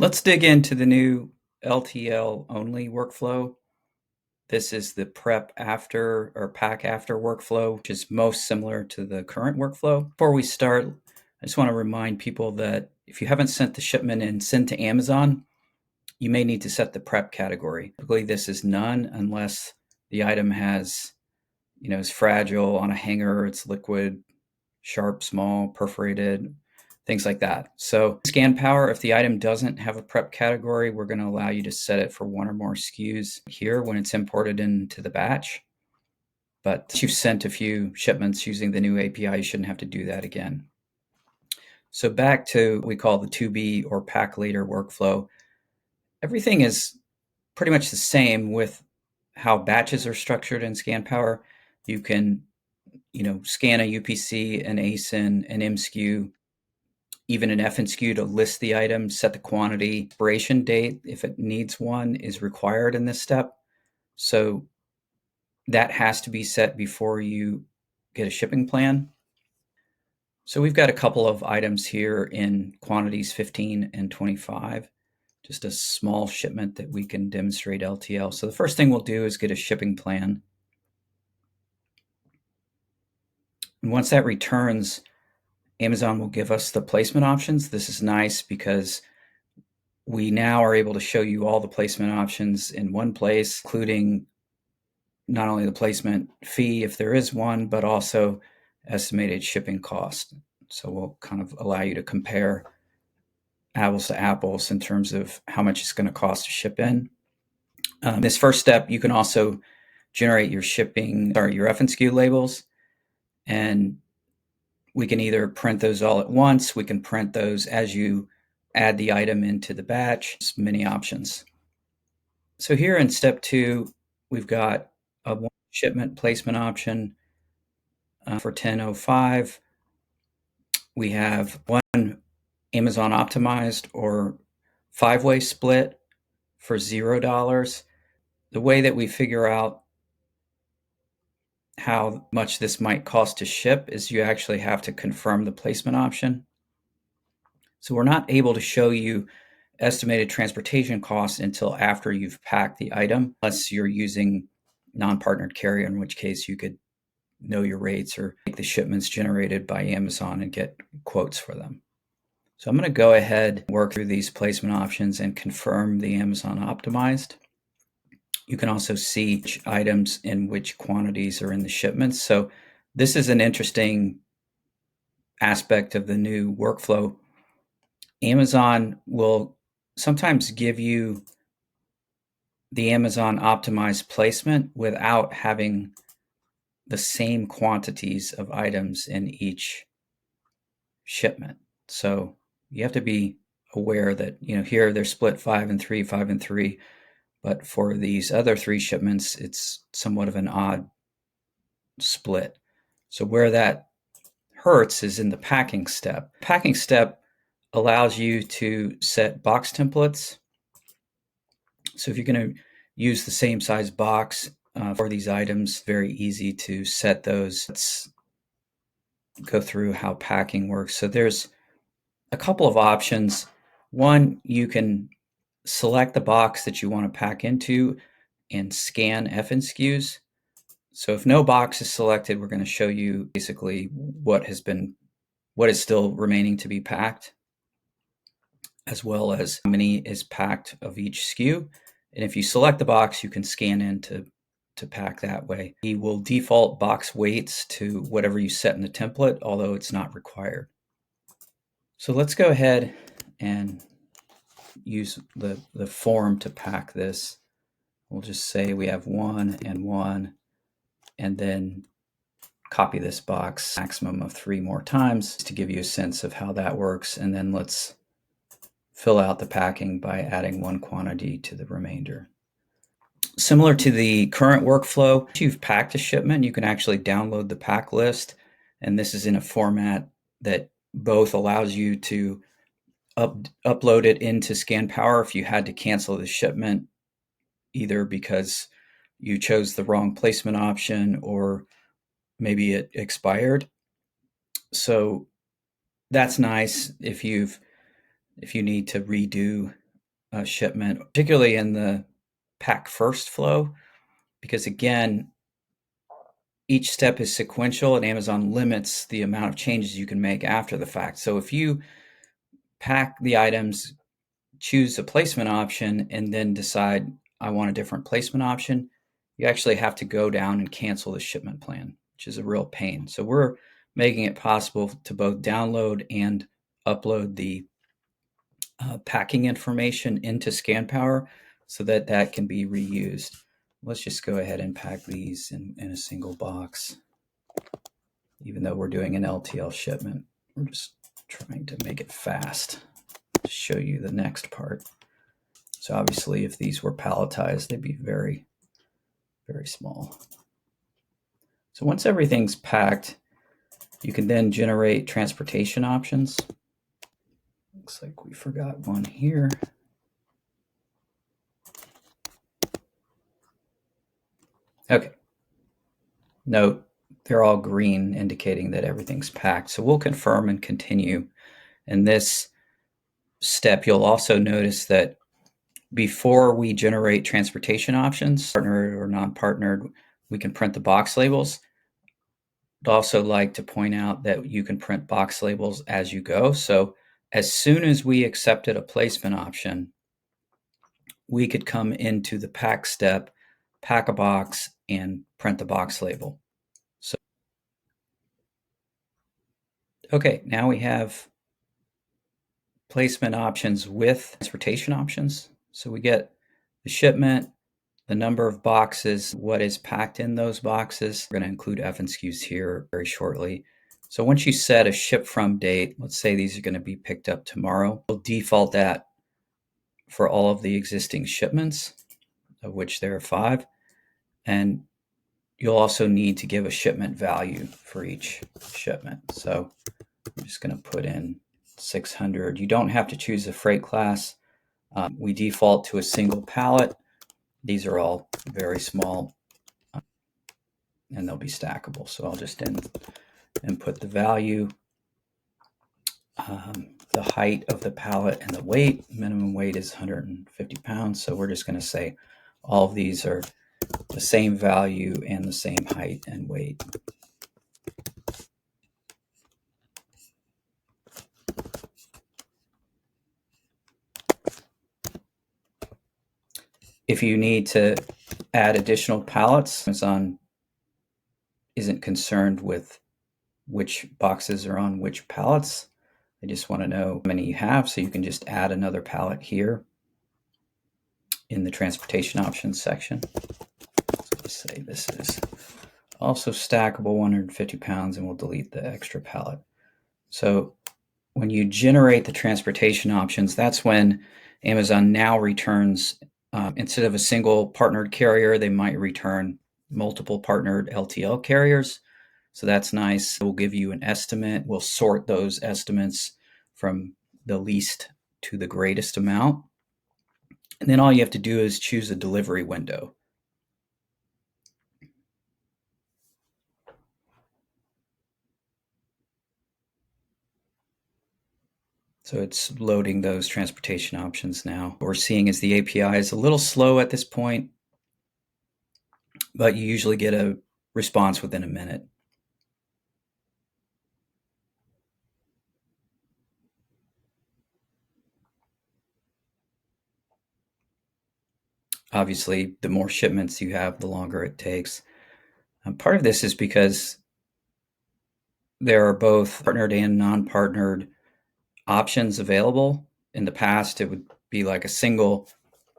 Let's dig into the new LTL only workflow. This is the prep after or pack after workflow, which is most similar to the current workflow. Before we start, I just want to remind people that if you haven't sent the shipment and sent to Amazon, you may need to set the prep category. Typically, this is none unless the item is fragile on a hanger, it's liquid, sharp, small, perforated, things like that. So ScanPower, if the item doesn't have a prep category, we're going to allow you to set it for one or more SKUs here when it's imported into the batch. But if you've sent a few shipments using the new API, you shouldn't have to do that again. So back to what we call the 2B or pack later workflow. Everything is pretty much the same with how batches are structured in ScanPower. You can scan a UPC, an ASIN, an MSKU, even an FNSKU to list the item, set the quantity. Expiration date, if it needs one, is required in this step. So that has to be set before you get a shipping plan. So we've got a couple of items here in quantities 15 and 25, just a small shipment that we can demonstrate LTL. So the first thing we'll do is get a shipping plan. And once that returns, Amazon will give us the placement options. This is nice because we now are able to show you all the placement options in one place, including not only the placement fee, if there is one, but also estimated shipping cost. So we'll kind of allow you to compare apples to apples in terms of how much it's going to cost to ship in. This first step, you can also generate your your FNSKU labels, and we can either print those all at once. We can print those as you add the item into the batch. There's many options. So here in step 2, we've got a one shipment placement option for 1005. We have one Amazon optimized or 5-way split for $0. The way that we figure out how much this might cost to ship is you actually have to confirm the placement option. So we're not able to show you estimated transportation costs until after you've packed the item, unless you're using non-partnered carrier, in which case you could know your rates or take the shipments generated by Amazon and get quotes for them. So I'm going to go ahead and work through these placement options and confirm the Amazon optimized. You can also see which items and which quantities are in the shipments. So this is an interesting aspect of the new workflow. Amazon will sometimes give you the Amazon optimized placement without having the same quantities of items in each shipment. So you have to be aware that, here they're split 5 and 3, 5 and 3. But for these other 3 shipments, it's somewhat of an odd split. So where that hurts is in the packing step. Packing step allows you to set box templates. So if you're going to use the same size box for these items, very easy to set those. Let's go through how packing works. So there's a couple of options. One, you can select the box that you want to pack into and scan FNSKUs. So if no box is selected, we're going to show you basically what is still remaining to be packed, as well as how many is packed of each SKU. And if you select the box, you can scan in to pack that way. We will default box weights to whatever you set in the template, although it's not required. So let's go ahead and use the form to pack this. We'll just say we have 1 and 1, and then copy this box maximum of 3 more times to give you a sense of how that works. And then let's fill out the packing by adding 1 quantity to the remainder. Similar to the current workflow, once you've packed a shipment, you can actually download the pack list. And this is in a format that both allows you to upload it into ScanPower if you had to cancel the shipment, either because you chose the wrong placement option or maybe it expired. So that's nice if you need to redo shipment, particularly in the pack first flow, because again, each step is sequential and Amazon limits the amount of changes you can make after the fact. So if you pack the items, choose a placement option, and then decide I want a different placement option, you actually have to go down and cancel the shipment plan, which is a real pain. So we're making it possible to both download and upload the packing information into ScanPower so that that can be reused. Let's just go ahead and pack these in a single box. Even though we're doing an LTL shipment, we're just trying to make it fast to show you the next part. So obviously if these were palletized, they'd be very, very small. So once everything's packed, you can then generate transportation options. Looks like we forgot one here. Okay. Note, they're all green, indicating that everything's packed. So we'll confirm and continue. In this step, you'll also notice that before we generate transportation options, partnered or non-partnered, we can print the box labels. I'd also like to point out that you can print box labels as you go. So as soon as we accepted a placement option, we could come into the pack step, pack a box, and print the box label. So, okay, now we have placement options with transportation options. So we get the shipment, the number of boxes, what is packed in those boxes. We're going to include FNSKUs here very shortly. So once you set a ship from date, let's say these are going to be picked up tomorrow, we'll default that for all of the existing shipments, of which there are 5. And you'll also need to give a shipment value for each shipment. So I'm just going to put in 600. You don't have to choose a freight class. We default to a single pallet. These are all very small and they'll be stackable. So I'll just input the value, the height of the pallet, and the weight. Minimum weight is 150 pounds. So we're just going to say all of these are the same value and the same height and weight. If you need to add additional pallets, Amazon isn't concerned with which boxes are on which pallets. They just want to know how many you have, so you can just add another pallet here in the transportation options section. So let's say this is also stackable, 150 pounds, and we'll delete the extra pallet. So when you generate the transportation options, that's when Amazon now returns, instead of a single partnered carrier, they might return multiple partnered LTL carriers. So that's nice. We'll give you an estimate. We'll sort those estimates from the least to the greatest amount. And then all you have to do is choose a delivery window. So it's loading those transportation options now. What we're seeing is the API is a little slow at this point, but you usually get a response within a minute. Obviously, the more shipments you have, the longer it takes. Part of this is because there are both partnered and non-partnered options available. In the past, it would be like a single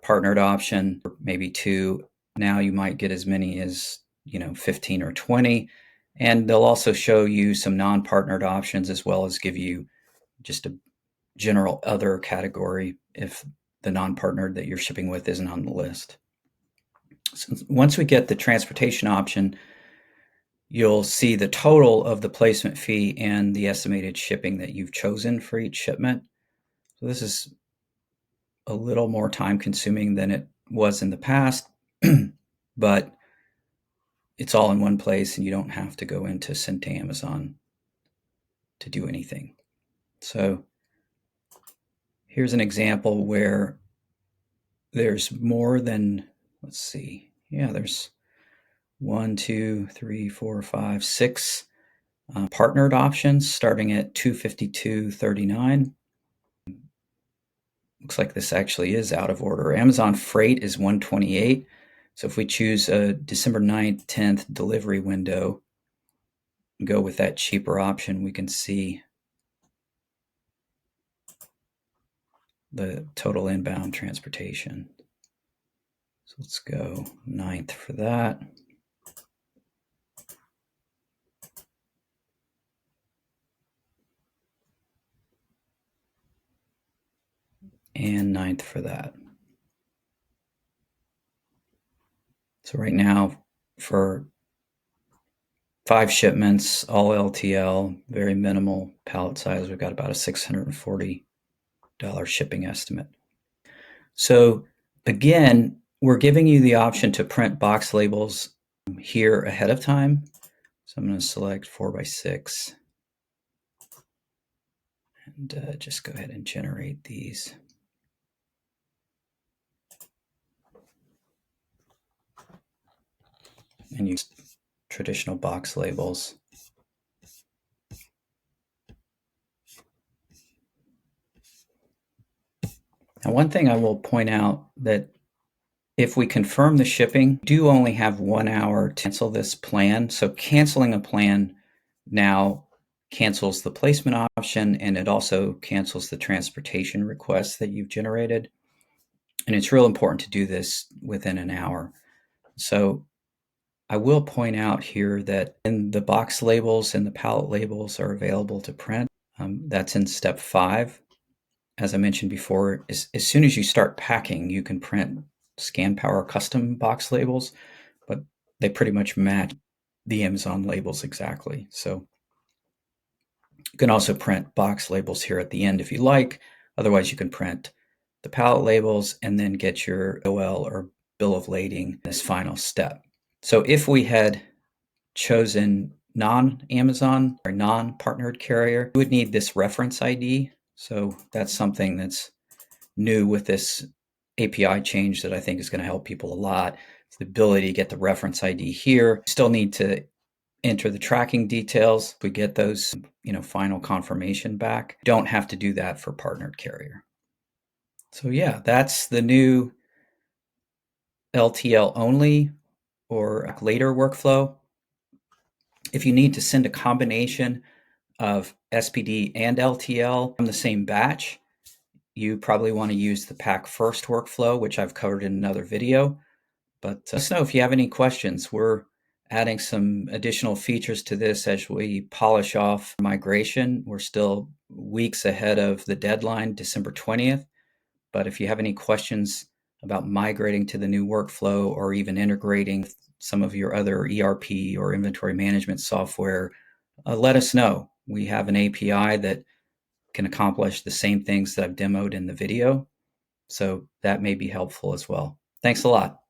partnered option, maybe 2. Now you might get as many as 15 or 20. And they'll also show you some non-partnered options, as well as give you just a general other category if the non-partnered that you're shipping with isn't on the list. So once we get the transportation option, you'll see the total of the placement fee and the estimated shipping that you've chosen for each shipment. So this is a little more time consuming than it was in the past, but it's all in one place and you don't have to go into Send to Amazon to do anything. So here's an example where there's more than, let's see, yeah, there's 1, 2, 3, 4, 5, 6 partnered options starting at $252.39. Looks like this actually is out of order. Amazon freight is $128. So if we choose a December 9th, 10th delivery window, and go with that cheaper option, we can see the total inbound transportation. So let's go 9th for that. And 9th for that. So right now, for 5 shipments, all LTL, very minimal pallet size, we've got about a $640 shipping estimate. So again, we're giving you the option to print box labels here ahead of time. So I'm going to select 4x6 and just go ahead and generate these. And use traditional box labels. Now, one thing I will point out that if we confirm the shipping, we do only have 1 hour to cancel this plan. So canceling a plan now cancels the placement option, and it also cancels the transportation request that you've generated. And it's real important to do this within an hour. So I will point out here that in the box labels and the pallet labels are available to print. That's in step 5. As I mentioned before, as soon as you start packing, you can print ScanPower custom box labels, but they pretty much match the Amazon labels exactly. So you can also print box labels here at the end if you like. Otherwise, you can print the pallet labels and then get your OL or bill of lading this final step. So if we had chosen non-Amazon or non-partnered carrier, we would need this reference ID. So that's something that's new with this API change that I think is going to help people a lot. It's the ability to get the reference ID here. Still need to enter the tracking details. We get those, final confirmation back. Don't have to do that for partnered carrier. So yeah, that's the new LTL only or later workflow. If you need to send a combination of SPD and LTL from the same batch, you probably want to use the pack first workflow, which I've covered in another video. But let us know if you have any questions. We're adding some additional features to this as we polish off migration. We're still weeks ahead of the deadline, December 20th. But if you have any questions about migrating to the new workflow or even integrating some of your other ERP or inventory management software, let us know. We have an API that can accomplish the same things that I've demoed in the video. So that may be helpful as well. Thanks a lot.